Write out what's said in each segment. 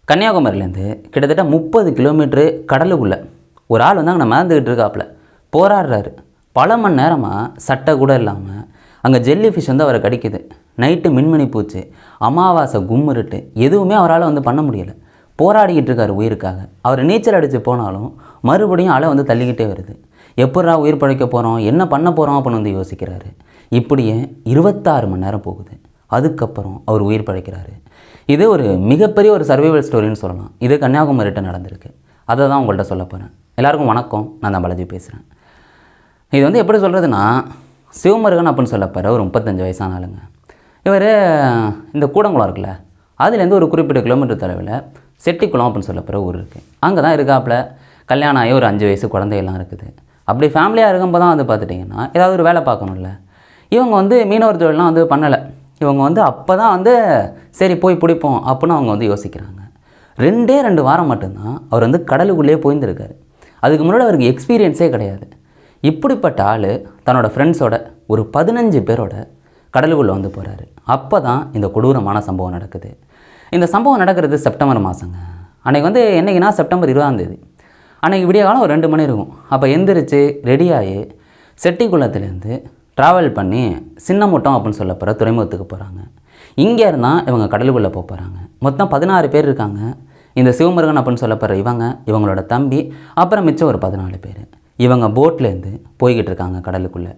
கன்னியாகுமரியிலேருந்து கிட்டத்தட்ட 30 கிலோமீட்ரு கடலுக்குள்ளே ஒரு ஆள் வந்து அங்கே மிதந்துக்கிட்டு இருக்காப்புல போராடுறாரு. பல மணி நேரமாக சட்டை கூட இல்லாமல் அங்கே ஜெல்லி ஃபிஷ் வந்து அவரை கடிக்குது. நைட்டு மின்மணி பூச்சி, அமாவாசை கும்மிருட்டு, எதுவுமே அவரால் வந்து பண்ண முடியலை. போராடிக்கிட்டு இருக்கார் உயிருக்காக. அவர் நீச்சல் அடித்து போனாலும் மறுபடியும் அலை வந்து தள்ளிக்கிட்டே வருது. எப்படா உயிர் பழைக்க போகிறோம், என்ன பண்ண போகிறோம் அப்படின்னு வந்து யோசிக்கிறாரு. இப்படியே 26 மணி நேரம் போகுது. அதுக்கப்புறம் அவர் உயிர் பழைக்கிறாரு. இது ஒரு மிகப்பெரிய ஒரு சர்வைவல் ஸ்டோரின்னு சொல்லலாம். இது கன்னியாகுமரிகிட்ட நடந்திருக்கு. அதை தான் உங்கள்கிட்ட சொல்ல போகிறேன். எல்லாருக்கும் வணக்கம், நான் தான் பாலாஜி பேசுகிறேன். இது வந்து எப்படி சொல்கிறதுனா, சிவமுருகன் அப்படின்னு சொல்லப்போகிற ஒரு 35 வயசான ஆளுங்க. இவர் இந்த கூடங்குளம் இருக்குல்ல, அதுலேருந்து ஒரு குறிப்பிட்ட கிலோமீட்டர் தொலைவில் செட்டிக்குளம் அப்படின்னு சொல்லப்போகிற ஊர் இருக்குது. அங்கே தான் இருக்காப்புல. கல்யாணம் ஆகி ஒரு 5 வயசு குழந்தையெல்லாம் இருக்குது. அப்படி ஃபேமிலியாக இருக்கும்போது தான் வந்து பார்த்துட்டிங்கன்னா ஏதாவது ஒரு வேலை பார்க்கணும்ல. இவங்க வந்து மீனவர் தொழிலாம் வந்து பண்ணலை. இவங்க வந்து அப்போ தான் வந்து சரி போய் பிடிப்போம் அப்படின்னு அவங்க வந்து யோசிக்கிறாங்க. 2 வாரம் மட்டும்தான் அவர் வந்து கடலுக்குள்ளேயே போயிருந்துருக்காரு. அதுக்கு முன்னாடி அவருக்கு எக்ஸ்பீரியன்ஸே கிடையாது. இப்படிப்பட்ட ஆள் தன்னோட ஃப்ரெண்ட்ஸோட ஒரு 15 பேரோட கடலுக்குள்ளே வந்து போகிறாரு. அப்போ தான் இந்த கொடூரமான சம்பவம் நடக்குது. இந்த சம்பவம் நடக்கிறது செப்டம்பர் மாதங்க. அன்றைக்கி வந்து என்றைக்குன்னா செப்டம்பர் 20ஆம் தேதி. அன்றைக்கி விடிய காலம் ஒரு 2 மணி இருக்கும். அப்போ எந்திரிச்சு ரெடியாகி செட்டிக்குளத்துலேருந்து ட்ராவல் பண்ணி சின்னமுட்டம் அப்படின்னு சொல்லப்போகிற துறைமுகத்துக்கு போகிறாங்க. இங்கே இருந்தால் இவங்க கடலுக்குள்ளே போகிறாங்க. மொத்தம் 16 பேர் இருக்காங்க. இந்த சிவமுருகன் அப்படின்னு சொல்லப்படுற இவங்களோட தம்பி, அப்புறம் மிச்சம் ஒரு 14 பேர். இவங்க போட்லேருந்து போய்கிட்டு இருக்காங்க கடலுக்குள்ளே.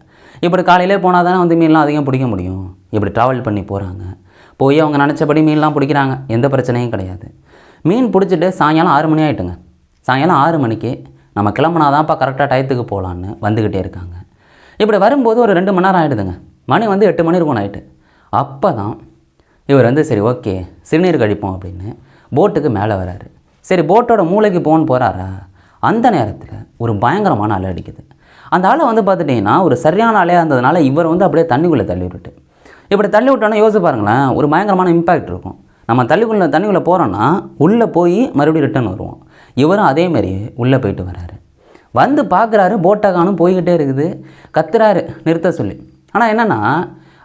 இப்படி காலையிலே போனால் தானே வந்து மீன்லாம் அதிகம் பிடிக்க முடியும். இப்படி ட்ராவல் பண்ணி போகிறாங்க. போய் அவங்க நினச்சபடி மீன்லாம் பிடிக்கிறாங்க. எந்த பிரச்சனையும் கிடையாது. மீன் பிடிச்சிட்டு சாயங்காலம் 6 மணி ஆகிட்டுங்க. சாயங்காலம் 6 மணிக்கு நம்ம கிளம்புனாதான்ப்பா கரெக்டாக டயத்துக்கு போகலான்னு வந்துக்கிட்டே இருக்காங்க. இப்படி வரும்போது ஒரு 2 மணி நேரம் ஆகிடுதுங்க. மணி வந்து 8 மணி இருக்கும் நைட்டு. அப்போ தான் இவர் வந்து சரி ஓகே சிறுநீர் கழிப்போம் அப்படின்னு போட்டுக்கு மேலே வராரு. சரி போட்டோட மூளைக்கு போகணுன்னு போகிறாரா, அந்த நேரத்தில் ஒரு பயங்கரமான அலை அடிக்குது. அந்த அலை வந்து பார்த்துட்டிங்கன்னா ஒரு சரியான அலையாக இருந்ததுனால இவர் வந்து அப்படியே தண்ணிக்குள்ளே தள்ளி விட்டுட்டு, இப்படி தள்ளி விட்டோன்னா யோசிச்சு பாருங்களேன், ஒரு பயங்கரமான இம்பேக்ட் இருக்கும். நம்ம தண்ணிக்குள்ளே போகிறோன்னா உள்ளே போய் மறுபடியும் ரிட்டர்ன் வருவோம். இவரும் அதேமாரி உள்ளே போயிட்டு வராரு. வந்து பார்க்குறாரு, போட்டை காணும் போய்கிட்டே இருக்குது. கத்துறாரு நிறுத்த சொல்லி. ஆனால் என்னென்னா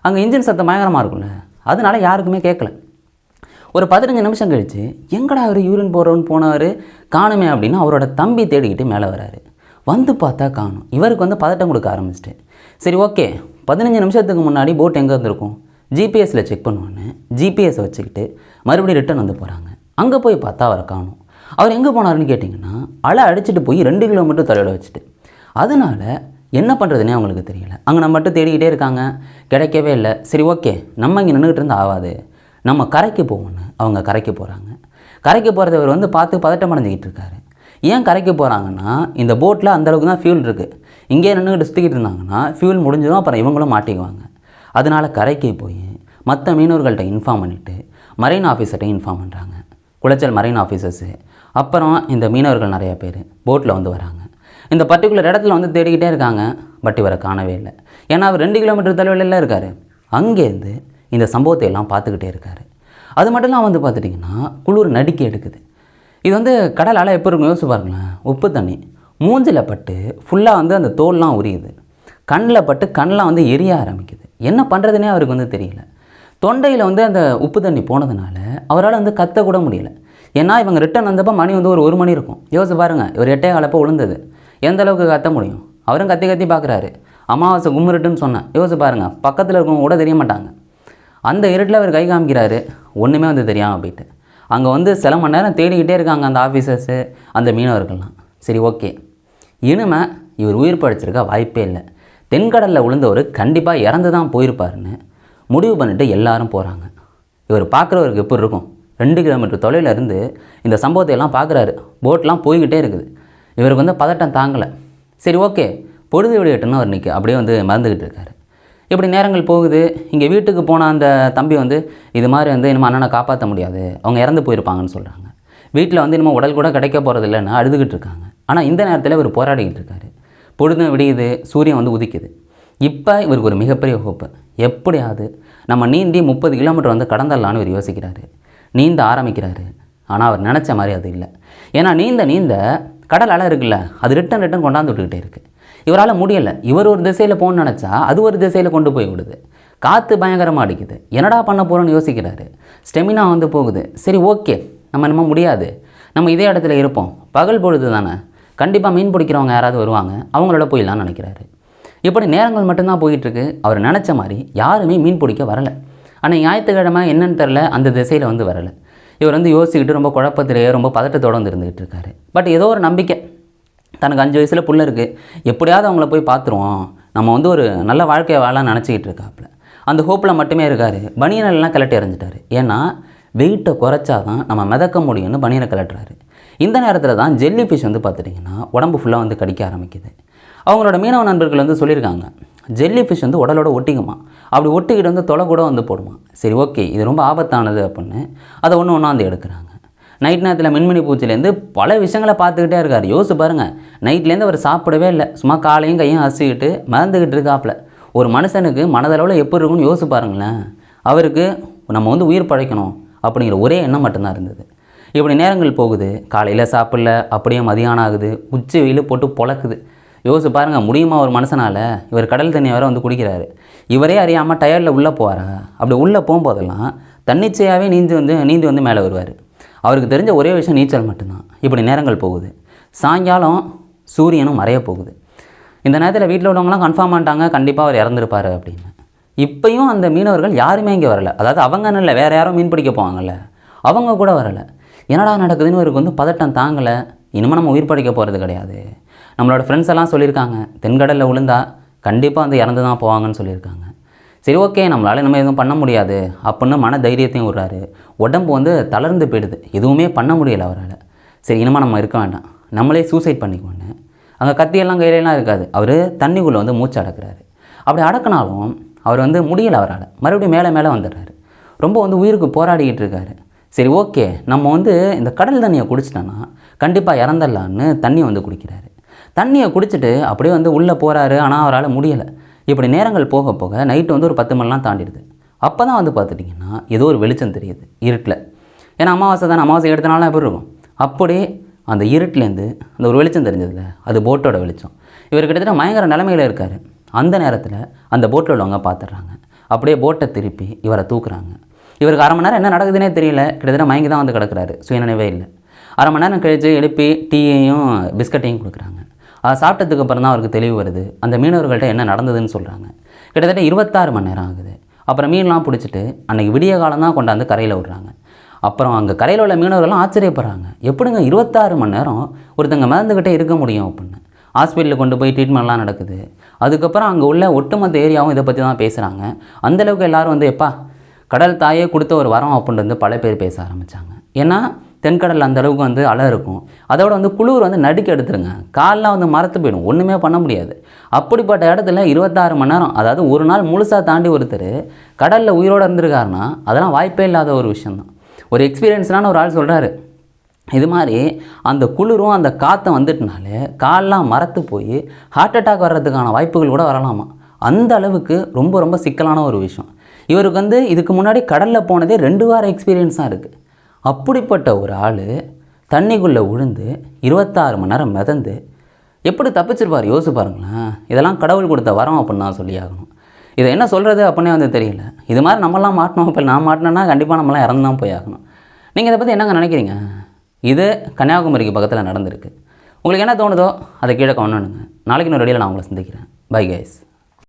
அங்கே இன்ஜின் சத்தம் பயங்கரமாக இருக்கும்ல, அதனால யாருக்குமே கேட்கல. ஒரு 15 நிமிஷம் கழித்து எங்கடா அவர் யூரின் போனவர் காணுமே அப்படின்னு அவரோட தம்பி தேடிக்கிட்டு மேலே வராரு. வந்து பார்த்தா காணும். இவருக்கு வந்து பதட்டம் கொடுக்க ஆரம்பிச்சிட்டு, சரி ஓகே 15 நிமிஷத்துக்கு முன்னாடி போட் எங்கே இருந்திருக்கும், ஜிபிஎஸில் செக் பண்ணுவான்னு ஜிபிஎஸை வச்சுக்கிட்டு மறுபடியும் ரிட்டன் வந்து போகிறாங்க. அங்கே போய் பார்த்தா அவரை காணும். அவர் எங்கே போனாருன்னு கேட்டிங்கன்னா அலை அடிச்சுட்டு போய் 2 கிலோமீட்டர் தொலைவில் வச்சுட்டு. அதனால் என்ன பண்ணுறதுனே அவங்களுக்கு தெரியல. அங்கே நம்ம மட்டும் தேடிக்கிட்டே இருக்காங்க, கிடைக்கவே இல்லை. சரி ஓகே நம்ம இங்கே நின்றுக்கிட்டு இருந்தால் ஆகாது, நம்ம கரைக்கு போவோன்னு அவங்க கரைக்கு போகிறாங்க. கரைக்கு போகிறத அவர் வந்து பார்த்து பதட்டம் அடைஞ்சிக்கிட்டு இருக்காரு. ஏன் கரைக்கு போகிறாங்கன்னா இந்த போட்டில் அந்தளவுக்கு தான் ஃபியூல் இருக்குது. இங்கே நின்றுக்கிட்டு சுற்றிக்கிட்டு இருந்தாங்கன்னா ஃபியூல் முடிஞ்சிடும், அப்புறம் இவங்களும் மாட்டிக்குவாங்க. அதனால் கரைக்கு போய் மற்ற மீனவர்கள்ட்ட இன்ஃபார்ம் பண்ணிவிட்டு மரைன் ஆஃபீஸர்கிட்ட இன்ஃபார்ம் பண்ணுறாங்க. குளச்சல் மரைன் ஆஃபீஸர்ஸு, அப்புறம் இந்த மீனவர்கள் நிறையா பேர் போட்டில் வந்து வராங்க. இந்த பர்டிகுலர் இடத்துல வந்து தேடிக்கிட்டே இருக்காங்க. பட் இவரை காணவே இல்லை. ஏன்னா அவர் 2 கிலோமீட்டர் தொலைவில் இருக்கார். அங்கேருந்து இந்த சம்பவத்தை எல்லாம் பார்த்துக்கிட்டே இருக்கார். அது மட்டும்லாம் வந்து பார்த்துட்டிங்கன்னா குளிர் நடுக்கி எடுக்குது. இது வந்து கடல் அலை எப்போ இருக்கும் யோசிச்சு பாருங்களேன். உப்பு தண்ணி மூஞ்சில் பட்டு ஃபுல்லாக வந்து அந்த தோல்லாம் உரியுது. கண்ணில் பட்டு கண்ணெலாம் வந்து எரிய ஆரம்பிக்குது. என்ன பண்ணுறதுனே அவருக்கு வந்து தெரியல. தொண்டையில் வந்து அந்த உப்பு தண்ணி போனதுனால அவரால் வந்து கத்தக்கூட முடியல. ஏன்னா இவங்க ரிட்டன் வந்தப்போ மணி வந்து ஒரு 1 மணி இருக்கும். யோசிச்சு பாருங்கள், இவர் 8:15 விழுந்தது. எந்த அளவுக்கு கத்த முடியும்? அவரும் கத்தி கத்தி பார்க்குறாரு. அமாவாசை கும்மிருட்டுன்னு சொன்னேன். யோசிச்சு பாருங்கள், பக்கத்தில் இருக்கவங்க கூட தெரிய மாட்டாங்க. அந்த இருட்டில் அவர் கை காமிக்கிறாரு, ஒன்றுமே வந்து தெரியாமல் போயிட்டு. அங்கே வந்து சில மணி நேரம் தேடிக்கிட்டே இருக்காங்க அந்த ஆஃபீஸர்ஸு, அந்த மீனவர்கள்லாம். சரி ஓகே இனிமே இவர் உயிர் பழிச்சிருக்க வாய்ப்பே இல்லை, தென்கடலில் விழுந்தவர் கண்டிப்பாக இறந்து தான் போயிருப்பாருன்னு முடிவு பண்ணிவிட்டு எல்லாரும் போகிறாங்க. இவர் பார்க்குறவருக்கு எப்படி இருக்கும்? 2 கிலோமீட்டர் தொலைவில் இருந்து இந்த சம்பவத்தை எல்லாம் பார்க்குறாரு. போட்லாம் போய்கிட்டே இருக்குது. இவருக்கு வந்து பதட்டம் தாங்கலை. சரி ஓகே பொழுது விடியட்டுன்னு அவர் அப்படியே வந்து மறந்துக்கிட்டு இருக்காரு. இப்படி நேரங்கள் போகுது. இங்கே வீட்டுக்கு போன அந்த தம்பி வந்து இது மாதிரி வந்து இனிமேல் அண்ணனை காப்பாற்ற முடியாது, அவங்க இறந்து போயிருப்பாங்கன்னு சொல்கிறாங்க. வீட்டில் வந்து இனிமேல் உடல் கூட கிடைக்க போகிறது இல்லைன்னு அழுதுகிட்டு இருக்காங்க. ஆனால் இந்த நேரத்தில் இவர் போராடிக்கிட்டு இருக்காரு. பொழுது விடியுது, சூரியன் வந்து உதிக்குது. இப்போ இவருக்கு ஒரு மிகப்பெரிய ஹோப்பு, எப்படியாவது நம்ம நீந்தி 30 கிலோமீட்டர் வந்து கடந்துடலான்னு இவர் யோசிக்கிறாரு. நீந்த ஆரம்பிக்கிறாரு. ஆனால் அவர் நினச்ச மாதிரி அது இல்லை. ஏன்னா நீந்த கடல் அலை இருக்குல்ல, அது ரிட்டன் கொண்டாந்து விட்டுக்கிட்டே இருக்குது. இவரால் முடியலை. இவர் ஒரு திசையில் போகணுன்னு நினச்சா அது ஒரு திசையில் கொண்டு போய் விடுது. காற்று பயங்கரமாக அடிக்குது. என்னடா பண்ண போகிறோன்னு யோசிக்கிறாரு. ஸ்டெமினா வந்து போகுது. சரி ஓகே நம்ம என்னமோ முடியாது, நம்ம இதே இடத்துல இருப்போம், பகல் பொழுது தானே, கண்டிப்பாக மீன் பிடிக்கிறவங்க யாராவது வருவாங்க, அவங்களோட போயிடலான்னு நினைக்கிறாரு. இப்படி நேரங்கள் மட்டும்தான் போயிட்டுருக்கு. அவர் நினச்ச மாதிரி யாருமே மீன் பிடிக்க வரலை. ஆனால் ஞாயிற்றுக்கிழமை என்னன்னு தெரில, அந்த திசையில் வந்து வரலை. இவர் வந்து யோசிச்சுக்கிட்டு ரொம்ப குழப்பத்திலேயே ரொம்ப பதட்டத்தோடு வந்து இருந்துகிட்டு இருக்காரு. பட் ஏதோ ஒரு நம்பிக்கை, தனக்கு 5 வயசில் புள்ள இருக்குது, எப்படியாவது அவங்கள போய் பார்த்துருவோம், நம்ம வந்து ஒரு நல்ல வாழ்க்கையை வாழலாம்னு நினச்சிக்கிட்டு இருக்காப்புல. அந்த ஹோப்பில் மட்டுமே இருக்கார். பனியனெல்லாம் கலட்டி எறிஞ்சிட்டாரு. ஏன்னா வெயிட்டை குறைச்சாதான் நம்ம மிதக்க முடியும்னு பனியனை கலட்டுறாரு. இந்த நேரத்தில் தான் ஜெல்லி ஃபிஷ் வந்து பார்த்துட்டிங்கன்னா உடம்பு ஃபுல்லாக வந்து கடிக்க ஆரம்பிக்குது. அவங்களோட மீனவ நண்பர்கள் வந்து சொல்லியிருக்காங்க, ஜெல்லி ஃபிஷ் வந்து உடலோட ஒட்டிக்குமா, அப்படி ஒட்டிக்கிட்டு வந்து தொலை கூட வந்து போடுமா. சரி ஓகே, இது ரொம்ப ஆபத்தானது அப்படின்னு அதை ஒன்று ஒன்றா வந்து எடுக்கிறாங்க. நைட் நேரத்தில் மின்மினி பூச்சிலேருந்து பல விஷயங்களை பார்த்துக்கிட்டே இருக்கார். யோசிச்சு பாருங்கள், நைட்லேருந்து அவர் சாப்பிடவே இல்லை, சும்மா காலையும் கையும் அசிக்கிட்டு மறந்துக்கிட்டு இருக்காப்புல. ஒரு மனுஷனுக்கு மனதளவில் எப்படி இருக்குன்னு யோசிச்சு பாருங்களேன். அவருக்கு நம்ம வந்து உயிர் பழைக்கணும் அப்படிங்கிற ஒரே எண்ணம் மட்டும்தான் இருந்தது. இப்படி நேரங்கள் போகுது, காலையில் சாப்பிடல, அப்படியே மதியானம் ஆகுது, உச்சி வெயில் போட்டு பொழக்குது. யோசிச்சு பாருங்கள், முடியுமா ஒரு மனுஷனால்? இவர் கடல் தண்ணி வேறு வந்து குடிக்கிறாரு. இவரே அறியாமல் டயர்டில் உள்ளே போவாரா? அப்படி உள்ளே போகும்போதெல்லாம் தன்னிச்சையாகவே நீந்தி வந்து மேலே வருவார். அவருக்கு தெரிஞ்ச ஒரே விஷயம் நீச்சல் மட்டும்தான். இப்படி நேரங்கள் போகுது. சாயங்காலம் சூரியனும் மறைய போகுது. இந்த நேரத்தில் வீட்டில் உள்ளவங்களாம் கன்ஃபார்ம் பண்ணிட்டாங்க, கண்டிப்பாக அவர் இறந்துருப்பார் அப்படின்னு. இப்போயும் அந்த மீனவர்கள் யாருமே இங்கே வரலை. அதாவது அவங்கன்னு இல்லை, வேறு யாரும் மீன் பிடிக்க போவாங்கல்ல, அவங்க கூட வரலை. என்னடா நடக்குதுன்னு இவருக்கு வந்து பதட்டம் தாங்கலை. இனிமேல் நம்ம உயிர் படைக்க போகிறது கிடையாது. நம்மளோட ஃப்ரெண்ட்ஸ் எல்லாம் சொல்லியிருக்காங்க, தென்கடலில் விழுந்தா கண்டிப்பாக வந்து இறந்து தான் போவாங்கன்னு சொல்லியிருக்காங்க. சரி ஓகே, நம்மளால் நம்ம எதுவும் பண்ண முடியாது அப்படின்னு மன தைரியத்தையும் விடுறாரு. உடம்பு வந்து தளர்ந்து போயிடுது, எதுவுமே பண்ண முடியலை அவரால். சரி இனிமேல் நம்ம இருக்க வேண்டாம், நம்மளே சூசைட் பண்ணிக்கோன்னு அங்கே கத்தியெல்லாம் கையிலலாம் இருக்காது. அவர் தண்ணிக்குள்ளே வந்து மூச்சு அடக்கிறாரு. அப்படி அடக்கினாலும் அவர் வந்து முடியலை அவரால். மறுபடியும் மேலே வந்துடுறாரு. ரொம்ப வந்து உயிருக்கு போராடிக்கிட்டு இருக்காரு. சரி ஓகே, நம்ம வந்து இந்த கடல் தண்ணியை குடிச்சிட்டோன்னா கண்டிப்பாக இறந்துடலான்னு தண்ணியை வந்து குடிக்கிறாரு. தண்ணியை குடிச்சிட்டு அப்படியே வந்து உள்ளே போகிறாரு. ஆனால் அவரால் முடியலை. இப்படி நேரங்கள் போக போக நைட்டு வந்து ஒரு 10 மணிலாம் தாண்டிடுது. அப்போ தான் வந்து பார்த்துட்டிங்கன்னா ஏதோ ஒரு வெளிச்சம் தெரியுது இருட்டில். ஏன்னா அமாவாசை தானே, அமாவாசை எடுத்தனாலும் எப்படி இருக்கும். அப்படியே அந்த இருட்டிலேருந்து அந்த ஒரு வெளிச்சம் தெரிஞ்சதில்ல, அது போட்டோட வெளிச்சம். இவர் கிட்டத்தட்ட பயங்கர நிலைமையில் இருக்கார். அந்த நேரத்தில் அந்த போட்டில் உள்ளவங்க பார்த்துட்றாங்க. அப்படியே போட்டை திருப்பி இவரை தூக்குறாங்க. இவருக்கு 1/2 மணி நேரம் என்ன நடக்குதுன்னே தெரியல. கிட்டத்தட்ட மயங்கி தான் வந்து கிடக்கிறாரு, சுயநினைவே இல்லை. 1/2 மணி நேரம் கழித்து எழுப்பி டீயையும் பிஸ்கட்டையும் கொடுக்குறாங்க. அதை சாப்பிட்டதுக்கு அப்புறம் தான் அவருக்கு தெளிவு வருது, அந்த மீனவர்கள்ட்ட என்ன நடந்ததுன்னு சொல்கிறாங்க. கிட்டத்தட்ட 26 மணி நேரம் ஆகுது. அப்புறம் மீன்லாம் பிடிச்சிட்டு அன்றைக்கி விடிய காலம் தான் கொண்டாந்து கரையில் விடுறாங்க. அப்புறம் அங்கே கரையில் உள்ள மீனவர்கள்லாம் ஆச்சரியப்படுறாங்க, எப்படிங்க 26 மணி நேரம் ஒருத்தங்க மிதந்துக்கிட்டே இருக்க முடியும் அப்படின்னு. ஹாஸ்பிட்டலுக்கு கொண்டு போய் ட்ரீட்மெண்ட்லாம் நடக்குது. அதுக்கப்புறம் அங்கே உள்ள ஒட்டுமொத்த ஏரியாவும் இதை பற்றி தான் பேசுகிறாங்க. அந்தளவுக்கு எல்லோரும் வந்து எப்பா கடல் தாயே கொடுத்த ஒரு வரம் அப்படின்ட்டு வந்து பல பேர் பேச ஆரம்பித்தாங்க. ஏன்னா தென்கடலில் அந்தளவுக்கு வந்து அலை இருக்கும். அதோட வந்து குளிர் வந்து நடுக்க எடுத்துருங்க, காலெலாம் வந்து மரத்து போயிடும், ஒன்றுமே பண்ண முடியாது. அப்படிப்பட்ட இடத்துல 26 மணி நேரம், அதாவது ஒரு நாள் முழுசாக தாண்டி ஒருத்தர் கடலில் உயிரோடு இருந்திருக்காருன்னா அதெல்லாம் வாய்ப்பே இல்லாத ஒரு விஷயந்தான். ஒரு எக்ஸ்பீரியன்ஸ்னான ஒரு ஆள் சொல்கிறாரு, இது மாதிரி அந்த குளிரும் அந்த காற்று வந்துட்டுனாலே காலெலாம் மரத்து போய் ஹார்ட் அட்டாக் வர்றதுக்கான வாய்ப்புகள் கூட வரலாமா. அந்த அளவுக்கு ரொம்ப ரொம்ப சிக்கலான ஒரு விஷயம். இவருக்கு வந்து இதுக்கு முன்னாடி கடலில் போனதே 2 வார எக்ஸ்பீரியன்ஸ் தான் இருக்குது. அப்படிப்பட்ட ஒரு ஆள் தண்ணிக்குள்ளே விழுந்து 26 மணி நேரம் மிதந்து எப்படி தப்பிச்சிருப்பார் யோசிச்சு பாருங்களேன். இதெல்லாம் கடவுள் கொடுத்த வரம் அப்படின்னு தான் சொல்லி ஆகணும். இதை என்ன சொல்கிறது அப்படின்னே வந்து தெரியல. இது மாதிரி நம்மளாம் மாட்டினோம், இப்போ நான் மாட்டினேன்னா கண்டிப்பாக நம்மளாம் இறந்து தான் போய் ஆகணும். நீங்கள் இதை பற்றி என்னங்க நினைக்கிறீங்க? இது கன்னியாகுமரிக்கு பக்கத்தில் நடந்திருக்கு. உங்களுக்கு என்ன தோணுதோ அதை கீழே கவனிடுங்க. நாளைக்கு இன்னொரு ரெடியில் நான் உங்களை சந்திக்கிறேன். Bye guys.